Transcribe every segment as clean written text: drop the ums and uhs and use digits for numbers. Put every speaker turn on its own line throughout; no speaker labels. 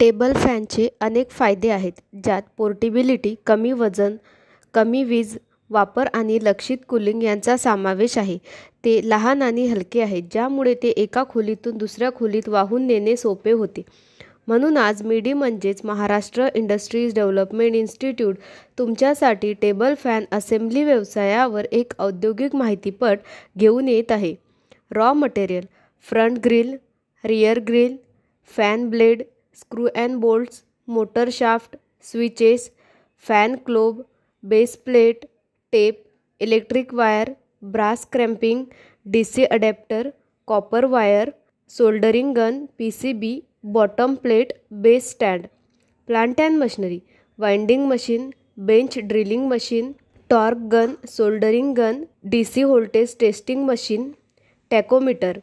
Table फॅनचे अनेक फायदे आहेत, ज्यात पोर्टेबिलिटी, कमी वजन, कमी वीज वापर आणि लक्षित कूलिंग यांचा समावेश आहे. ते लहान आणि हलके आहेत, ज्यामुळे ते एका खोलीतून दुसऱ्या खोलीत वाहून नेणे सोपे होते. म्हणून आज मिडी म्हणजेच महाराष्ट्र इंडस्ट्रीज डेव्हलपमेंट इन्स्टिट्यूट तुमच्यासाठी टेबल फॅन असेंब्ली व्यवसायावर एक औद्योगिक माहितीपट घेऊन येत आहे. Raw material: front grill, rear grill, fan blade, screw and bolts, motor shaft, switches, fan globe, base plate, tape, electric wire, brass crimping, DC adapter, copper wire, soldering gun, PCB, bottom plate, base stand. Plant and machinery: winding machine, bench drilling machine, torque gun, soldering gun, DC voltage testing machine, टॅकोमीटर.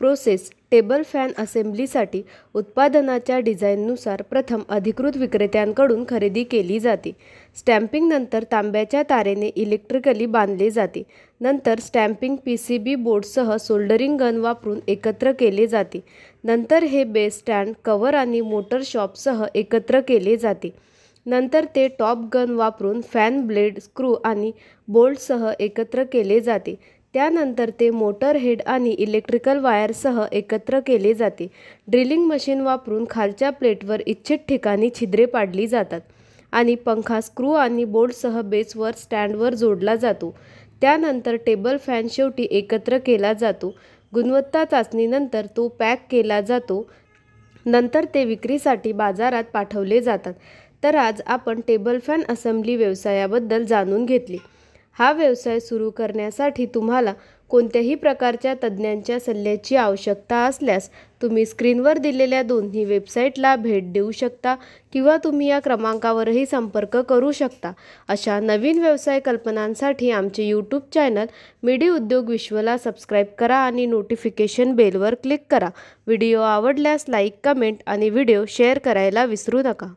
Process: table fan असेंब्लीसाठी उत्पादनाच्या डिझाईननुसार प्रथम अधिकृत विक्रेत्यांकडून खरेदी केली जाते. Stamping: नंतर तांब्याच्या तारेने electrically बांधले जाते. नंतर स्टॅम्पिंग PCB बोर्डसह सोल्डरिंग गन वापरून एकत्र केले जाते. नंतर हे बेस स्टँड, कव्हर आणि मोटर शॉपसह एकत्र केले जाते. नंतर ते टॉप गन वापरून फॅन ब्लेड, स्क्रू आणि बोल्टसह एकत्र केले जाते. त्यानंतर ते मोटर हेड आणि इलेक्ट्रिकल वायरसह एकत्र केले जाते. ड्रिलिंग मशीन वापरून खालच्या प्लेटवर इच्छित ठिकाणी छिद्रे पाडली जातात आणि पंखा स्क्रू आणि बोल्टसह बेसवर स्टँडवर जोडला जातो. त्यानंतर टेबल फॅन शेवटी एकत्र केला जातो. गुणवत्ता चाचणीनंतर तो पॅक केला जातो. नंतर ते विक्रीसाठी बाजारात पाठवले जातात. तर आज आपण टेबल फॅन असेंब्ली व्यवसायाबद्दल जाणून घेतले. हा व्यवसाय सुरू करण्यासाठी तुम्हाला कोणत्याही प्रकारच्या तज्ज्ञांच्या सल्ल्याची आवश्यकता असल्यास तुम्ही स्क्रीनवर दिलेल्या दोन्ही वेबसाईटला भेट देऊ शकता किंवा तुम्ही या क्रमांकावरही संपर्क करू शकता. अशा नवीन व्यवसाय कल्पनांसाठी आमचे YouTube चॅनल मिडी उद्योग विश्वला सबस्क्राईब करा आणि नोटिफिकेशन बेलवर क्लिक करा. व्हिडिओ आवडल्यास लाईक, कमेंट आणि व्हिडिओ शेअर करायला विसरू नका.